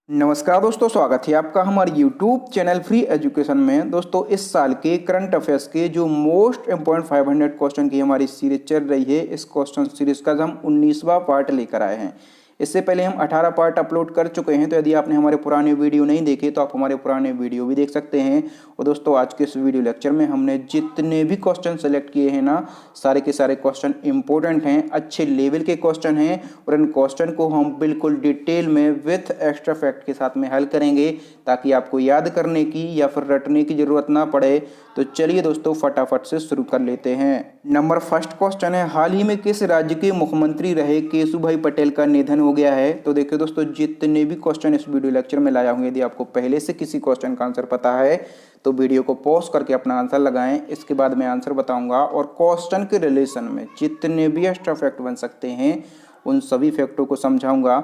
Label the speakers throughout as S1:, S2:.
S1: नमस्कार दोस्तों, स्वागत है आपका हमारे YouTube चैनल फ्री एजुकेशन में। दोस्तों, इस साल के करंट अफेयर्स के जो मोस्ट इम्पोर्टेंट 500 क्वेश्चन की हमारी सीरीज चल रही है, इस क्वेश्चन सीरीज का हम 19वां पार्ट लेकर आए हैं। इससे पहले हम 18 पार्ट अपलोड कर चुके हैं, तो यदि आपने हमारे पुराने वीडियो नहीं देखे तो आप हमारे पुराने वीडियो भी देख सकते हैं। और दोस्तों, आज के इस वीडियो लेक्चर में हमने जितने भी क्वेश्चन सेलेक्ट किए हैं ना, सारे के सारे क्वेश्चन इंपॉर्टेंट हैं, अच्छे लेवल के क्वेश्चन हैं और इन क्वेश्चन को हम बिल्कुल डिटेल में विथ एक्स्ट्रा फैक्ट के साथ में हल करेंगे ताकि आपको याद करने की या फिर रटने की जरूरत ना पड़े। तो चलिए दोस्तों, फटाफट से शुरू कर लेते हैं। नंबर फर्स्ट क्वेश्चन है, हाल ही में किस राज्य के मुख्यमंत्री रहे केशुभाई पटेल का निधन हो गया है? तो देखिए दोस्तों, जितने भी क्वेश्चन इस वीडियो लेक्चर में लाया हूँ, यदि आपको पहले से किसी क्वेश्चन का आंसर पता है तो वीडियो को पॉज करके अपना आंसर लगाएं। इसके बाद मैं आंसर बताऊंगा और क्वेश्चन के रिलेशन में जितने भी एक्स्ट्रा फैक्ट बन सकते हैं उन सभी फैक्टों को समझाऊंगा।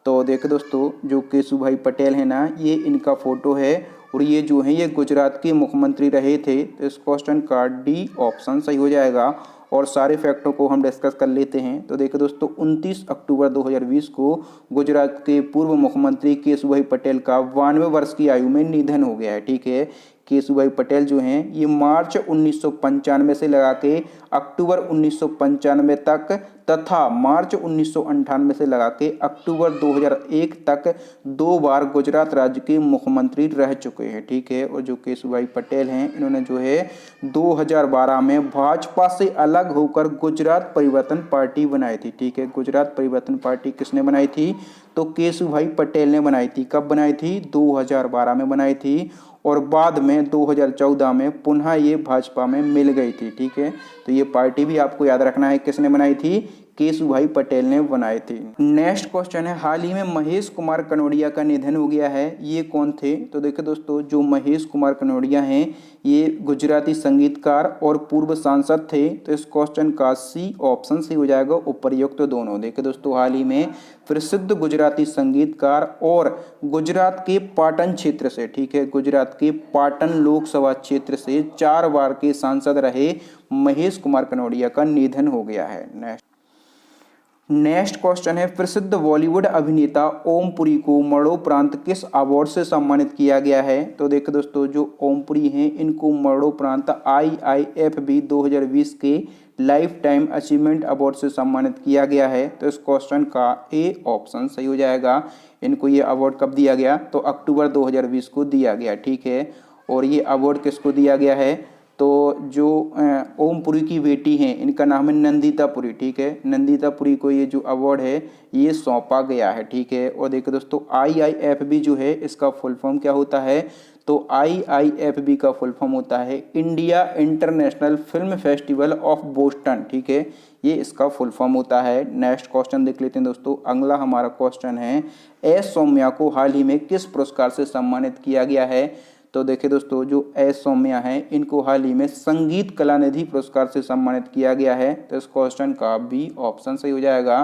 S1: तो देखिए दोस्तों, जो केशुभाई पटेल है ना, ये इनका फोटो है और ये जो है ये गुजरात के मुख्यमंत्री रहे थे। तो इस क्वेश्चन का डी ऑप्शन सही हो जाएगा और सारे फैक्टों को हम डिस्कस कर लेते हैं। तो देखिए दोस्तों, 29 अक्टूबर 2020 को गुजरात के पूर्व मुख्यमंत्री केशुभाई पटेल का 92 वर्ष की आयु में निधन हो गया है। ठीक है, केशुभाई पटेल जो हैं ये मार्च 1995 से लगा के अक्टूबर 1995 तक तथा मार्च 1998 से लगा के अक्टूबर 2001 तक 2 बार गुजरात राज्य के मुख्यमंत्री रह चुके हैं। ठीक है, और जो केशुभाई पटेल हैं इन्होंने जो है 2012 में भाजपा से अलग होकर गुजरात परिवर्तन पार्टी बनाई थी। ठीक है, गुजरात परिवर्तन पार्टी किसने बनाई थी? तो केशुभाई पटेल ने बनाई थी। कब बनाई थी? 2012 में बनाई थी और बाद में 2014 में पुनः ये भाजपा में मिल गई थी। ठीक है, तो ये पार्टी भी आपको याद रखना है किसने बनाई थी? केशुभाई पटेल ने बनाई थी। नेक्स्ट क्वेश्चन है, हाल ही में महेश कुमार कनौडिया का निधन हो गया है, ये कौन थे? तो देखिए दोस्तों, जो महेश कुमार कनौडिया हैं ये गुजराती संगीतकार और पूर्व सांसद थे। तो इस क्वेश्चन का सी ऑप्शन से हो जाएगा, उपर्युक्त तो दोनों। देखिए दोस्तों, हाल ही में प्रसिद्ध गुजराती संगीतकार और गुजरात के पाटन क्षेत्र से, ठीक है, गुजरात के पाटन लोकसभा क्षेत्र से 4 बार के सांसद रहे महेश कुमार कनौडिया का निधन हो गया है। नेक्स्ट क्वेश्चन है, प्रसिद्ध बॉलीवुड अभिनेता ओम पुरी को मरणोपरांत किस अवार्ड से सम्मानित किया गया है? तो देखिए दोस्तों, जो ओम पुरी हैं इनको मरणोपरांत IIFB 2020 के लाइफ टाइम अचीवमेंट अवार्ड से सम्मानित किया गया है। तो इस क्वेश्चन का ए ऑप्शन सही हो जाएगा। इनको ये अवार्ड कब दिया गया? तो अक्टूबर 2020 को दिया गया। ठीक है, और ये अवार्ड किसको दिया गया है? तो जो ओम पुरी की बेटी हैं इनका नाम है नंदिता पुरी। ठीक है, नंदिता पुरी को ये जो अवार्ड है ये सौंपा गया है। ठीक है, और देखिए दोस्तों, IIFB जो है इसका फुल फॉर्म क्या होता है? तो IIFB का फुल फॉर्म होता है India international film festival of Boston. ठीक है, ये इसका फुल फॉर्म होता है। नेक्स्ट क्वेश्चन देख लेते हैं दोस्तों। अगला हमारा क्वेश्चन है, एस सौम्या को हाल ही में किस पुरस्कार से सम्मानित किया गया है? तो देखिए दोस्तों, जो एस सौम्या हैं इनको हाल ही में संगीत कलानिधि पुरस्कार से सम्मानित किया गया है। तो इस क्वेश्चन का बी ऑप्शन सही हो जाएगा।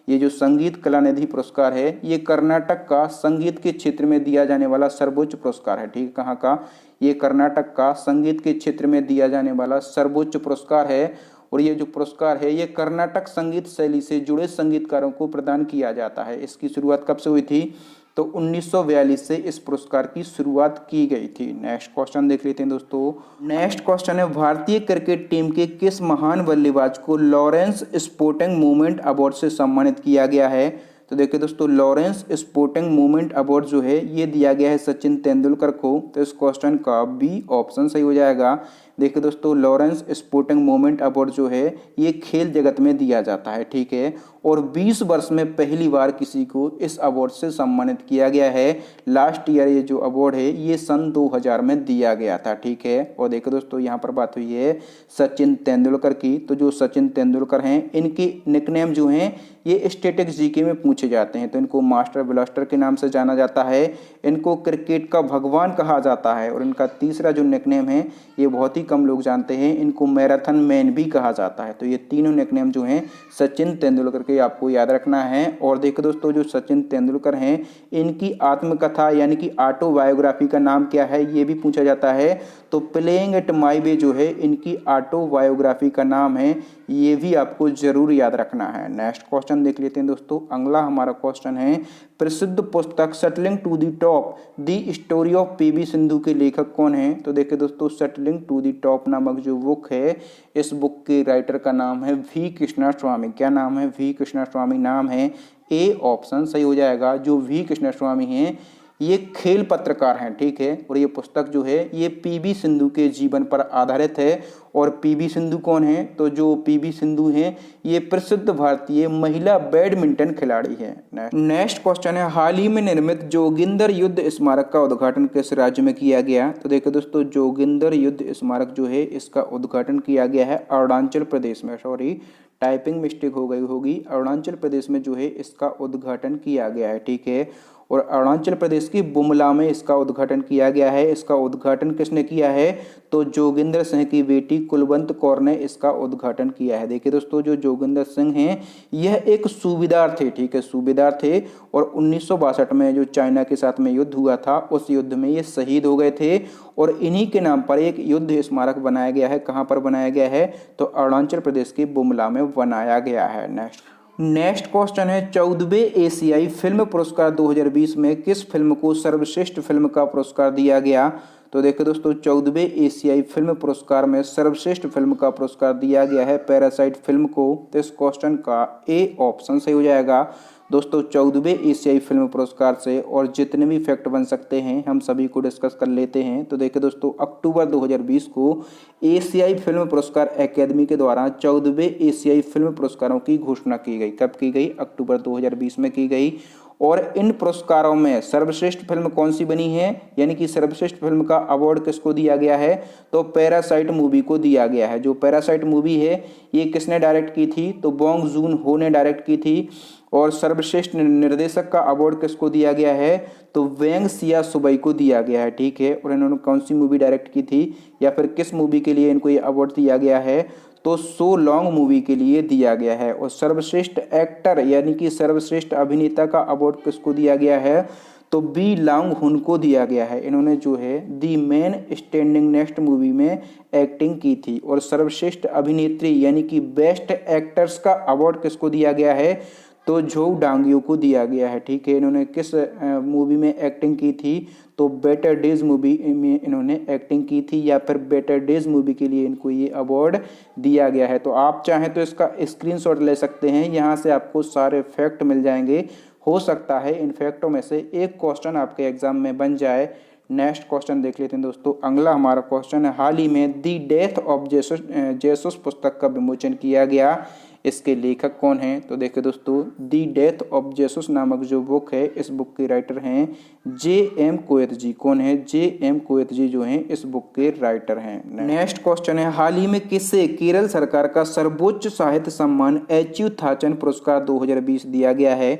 S1: ये जो संगीत कलानिधि पुरस्कार है ये कर्नाटक का संगीत के क्षेत्र में दिया जाने वाला सर्वोच्च पुरस्कार है। ठीक है, कहाँ का? ये कर्नाटक का संगीत के क्षेत्र में दिया जाने वाला सर्वोच्च पुरस्कार है और ये जो पुरस्कार है ये कर्नाटक संगीत शैली से जुड़े संगीतकारों को प्रदान किया जाता है। इसकी शुरुआत कब से हुई थी? तो 1942 से इस पुरस्कार की शुरुआत की गई थी। नेक्स्ट क्वेश्चन देख लेते हैं दोस्तों। नेक्स्ट क्वेश्चन है, भारतीय क्रिकेट टीम के किस महान बल्लेबाज को लॉरेंस स्पोर्टिंग मूवमेंट अवार्ड से सम्मानित किया गया है? तो देखिए दोस्तों, लॉरेंस स्पोर्टिंग मूवमेंट अवार्ड जो है ये दिया गया है सचिन तेंदुलकर को। तो इस क्वेश्चन का बी ऑप्शन सही हो जाएगा। देखिए दोस्तों, लॉरेंस स्पोर्टिंग मूवमेंट अवार्ड जो है ये खेल जगत में दिया जाता है। ठीक है, और 20 वर्ष में पहली बार किसी को इस अवार्ड से सम्मानित किया गया है। लास्ट ईयर ये जो अवार्ड है ये सन 2000 में दिया गया था। ठीक है, और देखो दोस्तों, यहाँ पर बात हुई है सचिन तेंदुलकर की। तो जो सचिन तेंदुलकर हैं इनके निकनेम जो हैं ये स्टैटिक्स जीके में पूछे जाते हैं। तो इनको मास्टर ब्लास्टर के नाम से जाना जाता है, इनको क्रिकेट का भगवान कहा जाता है और इनका तीसरा जो निकनेम है ये बहुत ही कम लोग जानते हैं, इनको मैराथन मैन भी कहा जाता है। तो ये तीनों निकनेम जो हैं सचिन तेंदुलकर के आपको याद रखना है। और देखो दोस्तों, जो सचिन तेंदुलकर हैं इनकी आत्मकथा यानी कि ऑटोबायोग्राफी का नाम क्या है, ये भी पूछा जाता है। तो प्लेइंग एट माई वे जो है इनकी ऑटोबायोग्राफी का नाम है, ये भी आपको जरूर याद रखना है। नेक्स्ट क्वेश्चन देख लेते हैं दोस्तों। अगला हमारा क्वेश्चन है, प्रसिद्ध पुस्तक settling to the top the story of PV Sindhu के लेखक कौन है? तो देखिए दोस्तों, सेटलिंग टू द टॉप नामक जो बुक है, इस बुक के राइटर का नाम है वी कृष्णास्वामी। क्या नाम है? वी कृष्णास्वामी नाम है। ए ऑप्शन सही हो जाएगा। जो वी कृष्णास्वामी हैं ये खेल पत्रकार हैं, ठीक है। और ये पुस्तक जो है ये पीवी सिंधु के जीवन पर आधारित है। और पीवी सिंधु कौन है? तो जो पीवी सिंधु हैं ये प्रसिद्ध भारतीय महिला बैडमिंटन खिलाड़ी हैं। नेक्स्ट क्वेश्चन है, हाल ही में निर्मित जोगिंदर युद्ध स्मारक का उद्घाटन किस राज्य में किया गया? तो देखो दोस्तों, जोगिंदर युद्ध स्मारक जो है इसका उद्घाटन किया गया है अरुणाचल प्रदेश में। सॉरी, टाइपिंग मिस्टेक हो गई होगी। अरुणाचल प्रदेश में जो है इसका उद्घाटन किया गया है, ठीक है। और अरुणाचल प्रदेश की बुमला में इसका उद्घाटन किया गया है। इसका उद्घाटन किसने किया है? तो जोगिंदर सिंह की बेटी कुलवंत कौर ने इसका उद्घाटन किया है। देखिए दोस्तों, जो जोगिंदर सिंह हैं यह एक सूबेदार थे, ठीक है, सूबेदार थे। और 1962 में जो चाइना के साथ में युद्ध हुआ था उस युद्ध में ये शहीद हो गए थे। और इन्हीं के नाम पर एक युद्ध स्मारक बनाया गया है। कहाँ पर बनाया गया है? तो अरुणाचल प्रदेश की बुमला में बनाया गया है। नेक्स्ट क्वेश्चन है, 14वें एशियाई फिल्म पुरस्कार 2020 में किस फिल्म को सर्वश्रेष्ठ फिल्म का पुरस्कार दिया गया? तो देखो दोस्तों, 14वें एशियाई फिल्म पुरस्कार में सर्वश्रेष्ठ फिल्म का पुरस्कार दिया गया है पैरासाइट फिल्म को। तो इस क्वेश्चन का ए ऑप्शन सही हो जाएगा। दोस्तों, 14वें एशियाई फिल्म पुरस्कार से और जितने भी फैक्ट बन सकते हैं हम सभी को डिस्कस कर लेते हैं। तो देखिए दोस्तों, अक्टूबर 2020 को एशियाई फिल्म पुरस्कार एकेडमी के द्वारा 14वें एशियाई फिल्म पुरस्कारों की घोषणा की गई। कब की गई? अक्टूबर 2020 में की गई। और इन पुरस्कारों में सर्वश्रेष्ठ फिल्म कौन सी बनी है, यानी कि सर्वश्रेष्ठ फिल्म का अवार्ड किसको दिया गया है? तो पैरासाइट मूवी को दिया गया है। जो पैरासाइट मूवी है ये किसने डायरेक्ट की थी? तो बोंग जून हो ने डायरेक्ट की थी। और सर्वश्रेष्ठ निर्देशक का अवार्ड किसको दिया गया है? तो वेंग सिया सुबई को दिया गया है, ठीक है। और इन्होंने कौन सी मूवी डायरेक्ट की थी, या फिर किस मूवी के लिए इनको ये अवार्ड दिया गया है? तो सो लॉन्ग मूवी के लिए दिया गया है। और सर्वश्रेष्ठ एक्टर यानी कि सर्वश्रेष्ठ अभिनेता का अवार्ड किसको दिया गया है? तो बी लांग हुन को दिया गया है। इन्होंने जो है the man standing next movie में एक्टिंग की थी। और सर्वश्रेष्ठ अभिनेत्री यानी कि बेस्ट एक्टर्स का अवार्ड किसको दिया गया है? तो झोउ डांगियो को दिया गया है, ठीक है। इन्होंने किस मूवी में एक्टिंग की थी? तो बेटर डेज मूवी में इन्होंने एक्टिंग की थी, या फिर बेटर डेज मूवी के लिए इनको ये अवार्ड दिया गया है। तो आप चाहें तो इसका स्क्रीनशॉट ले सकते हैं, यहाँ से आपको सारे फैक्ट मिल जाएंगे। हो सकता है इन फैक्टों में से एक क्वेश्चन आपके एग्जाम में बन जाए। नेक्स्ट क्वेश्चन देख लेते हैं दोस्तों। अगला हमारा क्वेश्चन है, हाल ही में दी डेथ ऑफ जेसस पुस्तक का विमोचन किया गया, इसके लेखक कौन हैं? तो देखिए दोस्तों, दी डेथ ऑफ जेसस नामक जो बुक है इस बुक के राइटर हैं जे.एम. कोएत जी। कौन है? जे.एम. कोएत जी जो हैं इस बुक के राइटर हैं। नेक्स्ट क्वेश्चन है, हाल ही में किसे केरल सरकार का सर्वोच्च साहित्य सम्मान एच.यू. थाचन पुरस्कार 2020 दिया गया है?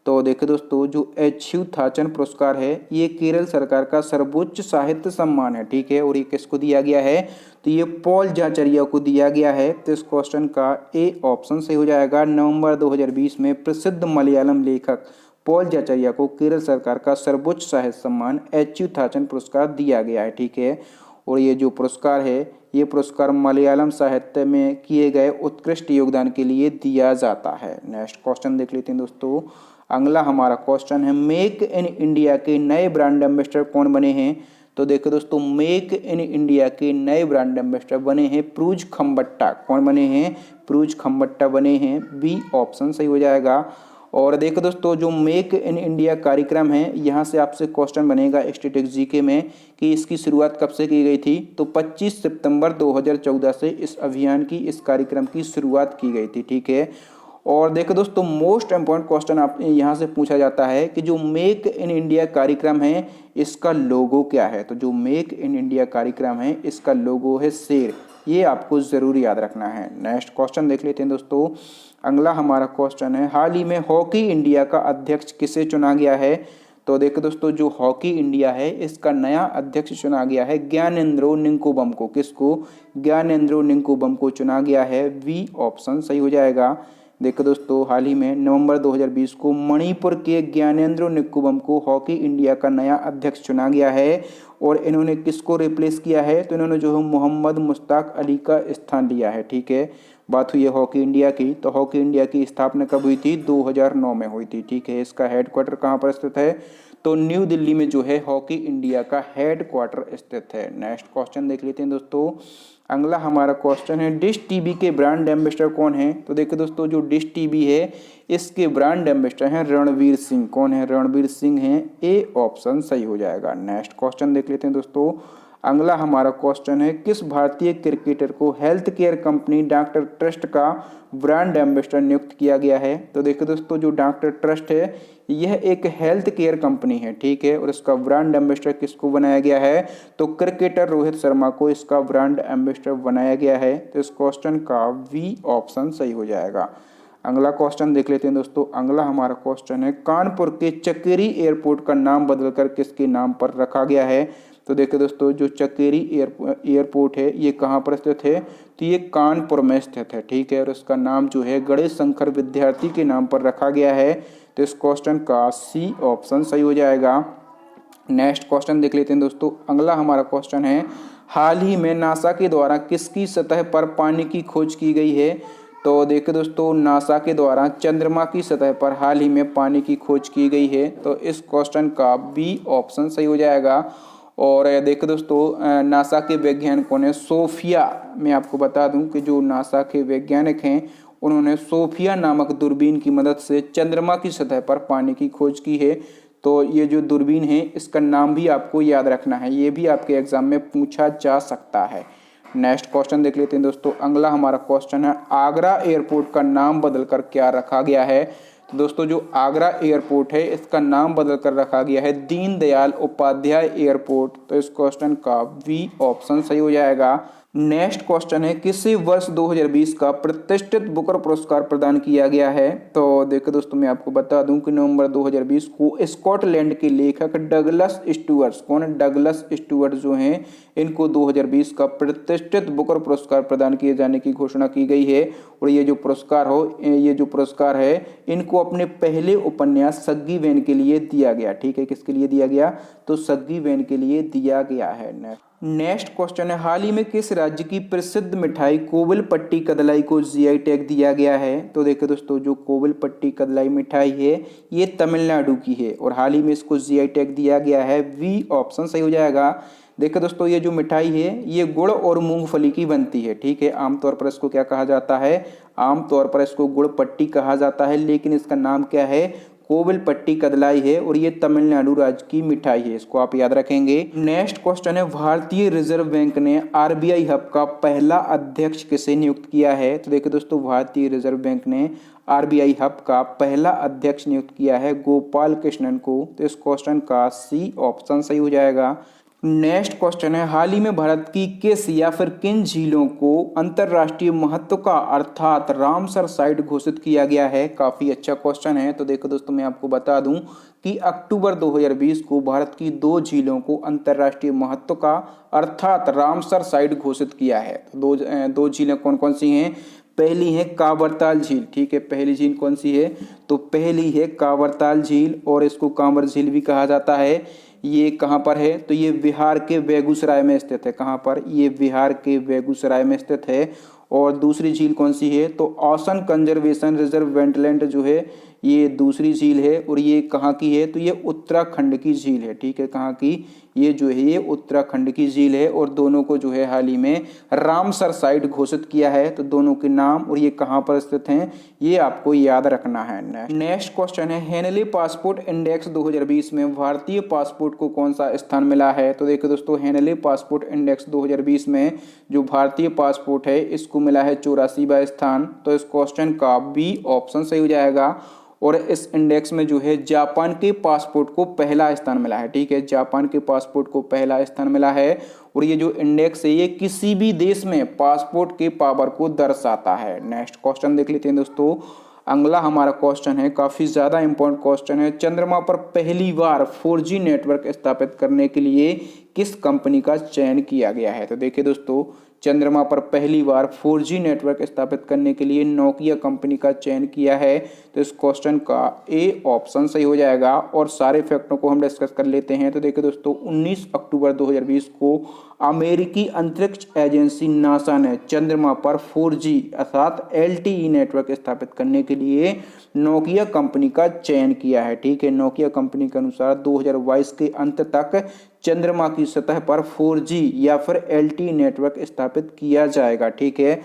S1: तो देखिए दोस्तों, जो एच.यू. थाचन पुरस्कार है ये केरल सरकार का सर्वोच्च साहित्य सम्मान है, ठीक है। और ये किसको दिया गया है? तो ये पॉल झाचरिया को दिया गया है। तो इस क्वेश्चन का ए ऑप्शन सही हो जाएगा। नवंबर 2020 में प्रसिद्ध मलयालम लेखक पॉल झाचरिया को केरल सरकार का सर्वोच्च साहित्य सम्मान एच.यू. थाचन पुरस्कार दिया गया है, ठीक है। और ये जो पुरस्कार है ये पुरस्कार मलयालम साहित्य में किए गए उत्कृष्ट योगदान के लिए दिया जाता है। नेक्स्ट क्वेश्चन देख लेते हैं दोस्तों। अगला हमारा क्वेश्चन है, मेक इन इंडिया के नए ब्रांड एम्बेसडर कौन बने हैं? तो देखो दोस्तों, मेक इन इंडिया के नए ब्रांड एम्बेसडर बने हैं प्रूज खम्बट्टा। कौन बने हैं? प्रूज खम्बट्टा बने हैं। बी ऑप्शन सही हो जाएगा। और देखो दोस्तों, जो मेक इन इंडिया कार्यक्रम है यहाँ से आपसे क्वेश्चन बनेगा स्टैटिक जीके में कि इसकी शुरुआत कब से की गई थी? तो 25 सितंबर 2014 से इस अभियान की, इस कार्यक्रम की शुरुआत की गई थी, ठीक है। और देखो दोस्तों, मोस्ट इम्पोर्टेंट क्वेश्चन आप यहाँ से पूछा जाता है कि जो मेक इन इंडिया कार्यक्रम है इसका लोगो क्या है? तो जो मेक इन इंडिया कार्यक्रम है इसका लोगो है शेर। ये आपको ज़रूर याद रखना है। नेक्स्ट क्वेश्चन देख लेते हैं दोस्तों। अगला हमारा क्वेश्चन है, हाल ही में हॉकी इंडिया का अध्यक्ष किसे चुना गया है? तो देखो दोस्तों, जो हॉकी इंडिया है इसका नया अध्यक्ष चुना गया है ज्ञानेंद्रो निंकोबम को। किसको? ज्ञानेंद्रो निंकोबम को चुना गया है। बी ऑप्शन सही हो जाएगा। देखो दोस्तों, हाल ही में नवंबर 2020 को मणिपुर के ज्ञानेंद्रो निंकोबम को हॉकी इंडिया का नया अध्यक्ष चुना गया है। और इन्होंने किसको रिप्लेस किया है? तो इन्होंने जो है मोहम्मद मुश्ताक अली का स्थान लिया है। ठीक है, बात हुई है हॉकी इंडिया की। तो हॉकी इंडिया की स्थापना कब हुई थी? 2009 में हुई थी। ठीक है, इसका हेडक्वार्टर कहाँ पर स्थित है? तो न्यू दिल्ली में जो है हॉकी इंडिया का हेडक्वार्टर स्थित है। नेक्स्ट क्वेश्चन देख लेते हैं दोस्तों। अगला हमारा क्वेश्चन है, डिश टीवी के ब्रांड एम्बेसडर कौन है? तो देखिए दोस्तों, जो डिश टीवी है इसके ब्रांड एम्बेसडर हैं रणवीर सिंह। कौन है? रणवीर सिंह हैं। ए ऑप्शन सही हो जाएगा। नेक्स्ट क्वेश्चन देख लेते हैं दोस्तों। अगला हमारा क्वेश्चन है, किस भारतीय क्रिकेटर को health care company doctor trust का ब्रांड एम्बेसडर नियुक्त किया गया है? तो देखिए दोस्तों, जो डॉक्टर ट्रस्ट है यह एक हेल्थ केयर कंपनी है। ठीक है, और इसका ब्रांड एम्बेसडर किसको बनाया गया है? तो क्रिकेटर रोहित शर्मा को इसका ब्रांड एम्बेसडर बनाया गया है। तो इस क्वेश्चन का बी ऑप्शन सही हो जाएगा। अगला क्वेश्चन देख लेते हैं दोस्तों। अगला हमारा क्वेश्चन है, कानपुर के चकेरी एयरपोर्ट का नाम बदलकर किसके नाम पर रखा गया है? तो देखिए दोस्तों, जो चकेरी एयरपोर्ट है ये कहाँ पर स्थित है? तो ये कानपुर में स्थित है। ठीक है, और इसका नाम जो है गणेश शंकर विद्यार्थी के नाम पर रखा गया है। तो इस क्वेश्चन का सी ऑप्शन सही हो जाएगा। नेक्स्ट क्वेश्चन देख लेते हैं दोस्तों। अगला हमारा क्वेश्चन है, हाल ही में नासा के द्वारा किसकी सतह पर पानी की खोज की गई है? तो देखिए दोस्तों, नासा के द्वारा चंद्रमा की सतह पर हाल ही में पानी की खोज की गई है। तो इस क्वेश्चन का बी ऑप्शन सही हो जाएगा। और देखिए दोस्तों, नासा के वैज्ञानिकों ने सोफिया, मैं आपको बता दूं कि जो नासा के वैज्ञानिक हैं उन्होंने सोफिया नामक दूरबीन की मदद से चंद्रमा की सतह पर पानी की खोज की है। तो ये जो दूरबीन है इसका नाम भी आपको याद रखना है, ये भी आपके एग्जाम में पूछा जा सकता है। नेक्स्ट क्वेश्चन देख लेते हैं दोस्तों। अगला हमारा क्वेश्चन है, आगरा एयरपोर्ट का नाम बदलकर क्या रखा गया है? तो दोस्तों, जो आगरा एयरपोर्ट है इसका नाम बदलकर रखा गया है दीनदयाल उपाध्याय एयरपोर्ट। तो इस क्वेश्चन का बी ऑप्शन सही हो जाएगा। नेक्स्ट क्वेश्चन है, किसी वर्ष 2020 का प्रतिष्ठित बुकर पुरस्कार प्रदान किया गया है? तो देखो दोस्तों, मैं आपको बता दूं कि नवंबर 2020 को स्कॉटलैंड के लेखक डगलस स्टुअर्ट, कौन है? डगलस स्टुअर्ट जो हैं इनको 2020 का प्रतिष्ठित बुकर पुरस्कार प्रदान किए जाने की घोषणा की गई है। और ये जो पुरस्कार है इनको अपने पहले उपन्यास सग्गी वैन के लिए दिया गया। ठीक है, किसके लिए दिया गया? तो सग्गी वैन के लिए दिया गया है। नेक्स्ट क्वेश्चन है, हाल ही में किस राज्य की प्रसिद्ध मिठाई कोविलपट्टी कदलाई को जीआई टैग दिया गया है? तो देखो दोस्तों, जो कोविलपट्टी कदलाई मिठाई है ये तमिलनाडु की है और हाल ही में इसको जीआई टैग दिया गया है। बी ऑप्शन सही हो जाएगा। देखो दोस्तों, ये जो मिठाई है ये गुड़ और मूंगफली की बनती है। ठीक है, आमतौर पर इसको क्या कहा जाता है? आमतौर पर इसको गुड़ पट्टी कहा जाता है, लेकिन इसका नाम क्या है? कोविलपट्टी कदलाई है और ये तमिलनाडु राज्य की मिठाई है, इसको आप याद रखेंगे। नेक्स्ट क्वेश्चन है, भारतीय रिजर्व बैंक ने आरबीआई हब का पहला अध्यक्ष किसे नियुक्त किया है? तो देखिए दोस्तों, भारतीय रिजर्व बैंक ने आरबीआई हब का पहला अध्यक्ष नियुक्त किया है गोपाल कृष्णन को। तो इस क्वेश्चन का सी ऑप्शन सही हो जाएगा। नेक्स्ट क्वेश्चन है, हाल ही में भारत की किस या फिर किन झीलों को अंतर्राष्ट्रीय महत्व का अर्थात रामसर साइट घोषित किया गया है? काफी अच्छा क्वेश्चन है। तो देखो दोस्तों, मैं आपको बता दूं कि अक्टूबर 2020 को भारत की 2 झीलों को अंतर्राष्ट्रीय महत्व का अर्थात रामसर साइट घोषित किया है। तो दो झीलें कौन कौन सी हैं? पहली है कांवरताल झील। ठीक है, पहली झील कौन सी है? तो पहली है कांवरताल झील और इसको कांवर झील भी कहा जाता है। ये कहाँ पर है? तो ये बिहार के बेगूसराय में स्थित है। कहाँ पर? ये बिहार के बेगूसराय में स्थित है। और दूसरी झील कौन सी है? तो औसन कंजर्वेशन रिजर्व वेटलैंड जो है ये दूसरी झील है और ये कहाँ की है? तो ये उत्तराखंड की झील है। ठीक है, कहाँ की? ये जो है ये उत्तराखंड की झील है और दोनों को जो है हाल ही में रामसर साइट घोषित किया है। तो दोनों के नाम और ये कहाँ पर स्थित हैं ये आपको याद रखना है। नेक्स्ट क्वेश्चन है, हेनली पासपोर्ट इंडेक्स 2020 में भारतीय पासपोर्ट को कौन सा स्थान मिला है? तो देखो दोस्तों, हेनली पासपोर्ट इंडेक्स 2020 में जो भारतीय पासपोर्ट है इसको मिला है 84वां स्थान। तो इस क्वेश्चन का बी ऑप्शन सही हो जाएगा। और इस इंडेक्स में जो है जापान के पासपोर्ट को पहला स्थान मिला है। ठीक है, जापान के पासपोर्ट को पहला स्थान मिला है और ये जो इंडेक्स है ये किसी भी देश में पासपोर्ट के पावर को दर्शाता है। नेक्स्ट क्वेश्चन देख लेते हैं दोस्तों। अगला हमारा क्वेश्चन है, काफ़ी ज़्यादा इंपॉर्टेंट क्वेश्चन है। चंद्रमा पर पहली बार 4G नेटवर्क स्थापित करने के लिए किस कंपनी का चयन किया गया है? तो देखिए दोस्तों, चंद्रमा पर पहली बार 4G नेटवर्क स्थापित करने के लिए नोकिया कंपनी का चयन किया है। तो इस क्वेश्चन का ए ऑप्शन सही हो जाएगा। और सारे फैक्टों को हम डिस्कस कर लेते हैं। तो देखिए दोस्तों, 19 अक्टूबर 2020 को अमेरिकी अंतरिक्ष एजेंसी नासा ने चंद्रमा पर 4G अर्थात LTE नेटवर्क स्थापित करने के लिए नोकिया कंपनी का चयन किया है। ठीक है, नोकिया कंपनी के अनुसार 2022 के अंत तक चंद्रमा की सतह पर 4G या फिर LTE नेटवर्क स्थापित किया जाएगा। ठीक है,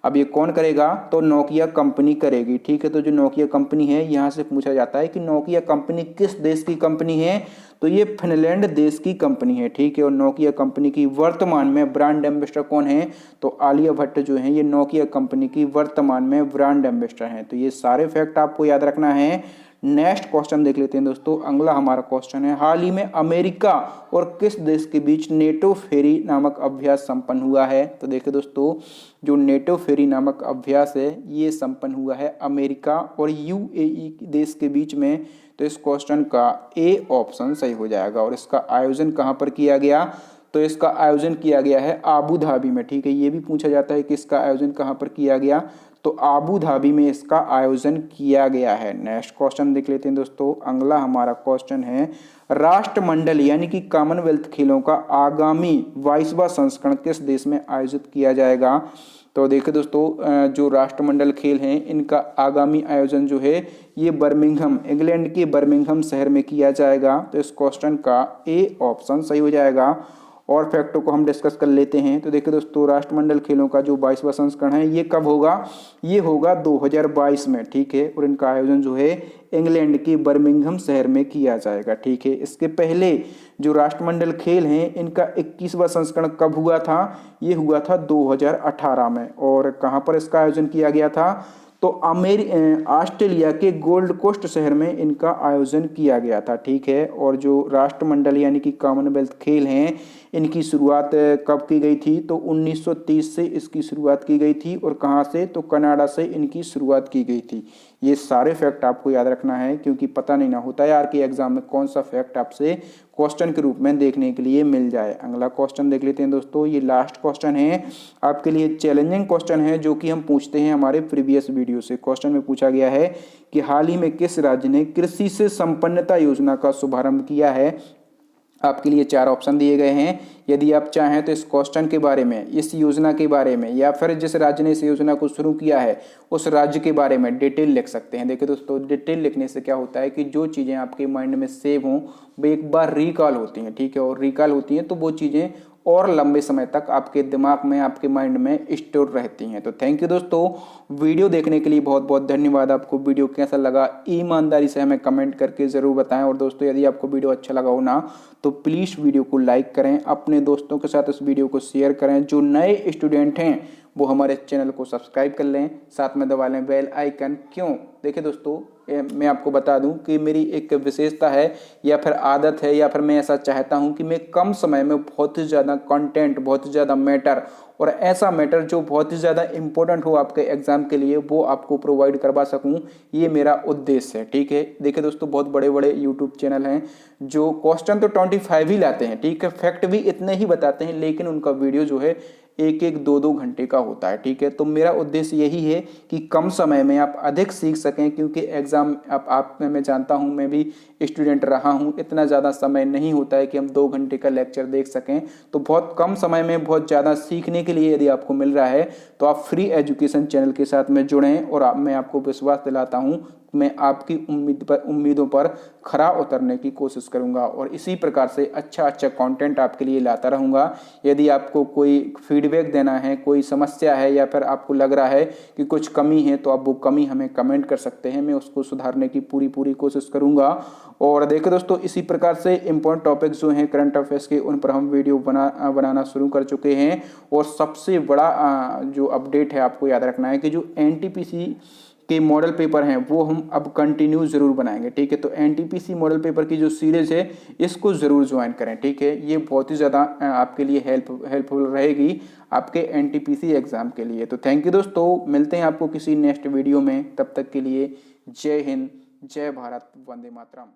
S1: अब ये कौन करेगा? तो नोकिया कंपनी करेगी। ठीक है, तो जो नोकिया कंपनी है, यहाँ से पूछा जाता है कि नोकिया कंपनी किस देश की कंपनी है? तो ये फिनलैंड देश की कंपनी है। ठीक है, और नोकिया कंपनी की वर्तमान में ब्रांड एम्बेसडर कौन है? तो आलिया भट्ट जो है ये नोकिया कंपनी की वर्तमान में ब्रांड एम्बेसडर हैं। तो ये सारे फैक्ट आपको याद रखना है। नेक्स्ट क्वेश्चन देख लेते हैं दोस्तों। अगला हमारा क्वेश्चन है, हाल ही में अमेरिका और किस देश के बीच नेटो फेरी नामक अभ्यास संपन्न हुआ है? तो देखिए दोस्तों, जो नेटो फेरी नामक अभ्यास है ये संपन्न हुआ है अमेरिका और UAE देश के बीच में। तो इस क्वेश्चन का ए ऑप्शन सही हो जाएगा। और इसका आयोजन कहाँ पर किया गया? तो इसका आयोजन किया गया है आबू धाबी में। ठीक है, ये भी पूछा जाता है कि इसका आयोजन कहाँ पर किया गया? तो आबू धाबी में इसका आयोजन किया गया है। नेक्स्ट क्वेश्चन देख लेते हैं दोस्तों। अगला हमारा क्वेश्चन है, राष्ट्रमंडल यानी कि कॉमनवेल्थ खेलों का आगामी 22वां संस्करण किस देश में आयोजित किया जाएगा? तो देखिए दोस्तों, जो राष्ट्रमंडल खेल हैं इनका आगामी आयोजन जो है ये बर्मिंघम, इंग्लैंड के बर्मिंघम शहर में किया जाएगा। तो इस क्वेश्चन का ए ऑप्शन सही हो जाएगा। और फैक्टों को हम डिस्कस कर लेते हैं। तो देखिए दोस्तों, राष्ट्रमंडल खेलों का जो 22वां संस्करण है ये कब होगा? ये होगा 2022 में। ठीक है, और इनका आयोजन जो है इंग्लैंड के बर्मिंघम शहर में किया जाएगा। ठीक है, इसके पहले जो राष्ट्रमंडल खेल हैं इनका 21वां संस्करण कब हुआ था? ये हुआ था 2018 में। और कहाँ पर इसका आयोजन किया गया था? तो ऑस्ट्रेलिया के गोल्ड कोस्ट शहर में इनका आयोजन किया गया था। ठीक है, और जो राष्ट्रमंडल यानी कि कॉमनवेल्थ खेल हैं इनकी शुरुआत कब की गई थी? तो 1930 से इसकी शुरुआत की गई थी। और कहाँ से? तो कनाडा से इनकी शुरुआत की गई थी। ये सारे फैक्ट आपको याद रखना है, क्योंकि पता नहीं ना होता यार कि एग्जाम में कौन सा फैक्ट आपसे क्वेश्चन के रूप में देखने के लिए मिल जाए। अगला क्वेश्चन देख लेते हैं दोस्तों। ये लास्ट क्वेश्चन है आपके लिए, चैलेंजिंग क्वेश्चन है जो कि हम पूछते हैं हमारे प्रीवियस वीडियो से। क्वेश्चन में पूछा गया है कि हाल ही में किस राज्य ने कृषि से संपन्नता योजना का शुभारंभ किया है? आपके लिए 4 ऑप्शन दिए गए हैं। यदि आप चाहें तो इस क्वेश्चन के बारे में, इस योजना के बारे में, या फिर जिस राज्य ने इस योजना को शुरू किया है उस राज्य के बारे में डिटेल लिख सकते हैं। देखिए दोस्तों, डिटेल लिखने से क्या होता है कि जो चीज़ें आपके माइंड में सेव हों वो एक बार रिकॉल होती हैं। ठीक है, और रिकॉल होती हैं तो वो चीज़ें और लंबे समय तक आपके दिमाग में, आपके माइंड में स्टोर रहती हैं। तो थैंक यू दोस्तों, वीडियो देखने के लिए बहुत बहुत धन्यवाद। आपको वीडियो कैसा लगा ईमानदारी से हमें कमेंट करके ज़रूर बताएं। और दोस्तों, यदि आपको वीडियो अच्छा लगा हो ना तो प्लीज़ वीडियो को लाइक करें, अपने दोस्तों के साथ इस वीडियो को शेयर करें। जो नए स्टूडेंट हैं वो हमारे चैनल को सब्सक्राइब कर लें, साथ में दबा लें बेल आइकन। क्यों? देखिए दोस्तों, मैं आपको बता दूं कि मेरी एक विशेषता है या फिर आदत है या फिर मैं ऐसा चाहता हूं कि मैं कम समय में बहुत ही ज़्यादा कंटेंट, बहुत ही ज़्यादा मैटर और ऐसा मैटर जो बहुत ही ज़्यादा इंपॉर्टेंट हो आपके एग्जाम के लिए वो आपको प्रोवाइड करवा सकूं, ये मेरा उद्देश्य है। ठीक है, देखिए दोस्तों, बहुत बड़े बड़े यूट्यूब चैनल हैं जो क्वेश्चन तो 25 ही लाते हैं। ठीक है, फैक्ट भी इतने ही बताते हैं, लेकिन उनका वीडियो जो है 1-1, 2-2 घंटे का होता है। ठीक है, तो मेरा उद्देश्य यही है कि कम समय में आप अधिक सीख सकें, क्योंकि एग्जाम आप मैं जानता हूं, मैं भी स्टूडेंट रहा हूं, इतना ज़्यादा समय नहीं होता है कि हम 2 घंटे का लेक्चर देख सकें। तो बहुत कम समय में बहुत ज़्यादा सीखने के लिए यदि आपको मिल रहा है तो आप फ्री एजुकेशन चैनल के साथ में जुड़ें। और मैं आपको विश्वास दिलाता हूँ, मैं आपकी उम्मीदों पर खरा उतरने की कोशिश करूंगा और इसी प्रकार से अच्छा कंटेंट आपके लिए लाता रहूंगा। यदि आपको कोई फीडबैक देना है, कोई समस्या है या फिर आपको लग रहा है कि कुछ कमी है तो आप वो कमी हमें कमेंट कर सकते हैं, मैं उसको सुधारने की पूरी कोशिश करूंगा। और देखिए दोस्तों, इसी प्रकार से इंपॉर्टेंट टॉपिक्स जो हैं करंट अफेयर्स के, उन पर हम वीडियो बनाना शुरू कर चुके हैं। और सबसे बड़ा जो अपडेट है आपको याद रखना है कि जो NTPC के मॉडल पेपर हैं वो हम अब कंटिन्यू ज़रूर बनाएंगे, ठीक है। तो एनटीपीसी मॉडल पेपर की जो सीरीज़ है इसको ज़रूर ज्वाइन करें, ठीक है। ये बहुत ही ज़्यादा आपके लिए हेल्पफुल रहेगी आपके एनटीपीसी एग्ज़ाम के लिए। तो थैंक यू दोस्तों, मिलते हैं आपको किसी नेक्स्ट वीडियो में, तब तक के लिए जय हिंद, जय भारत, वंदे मातरम।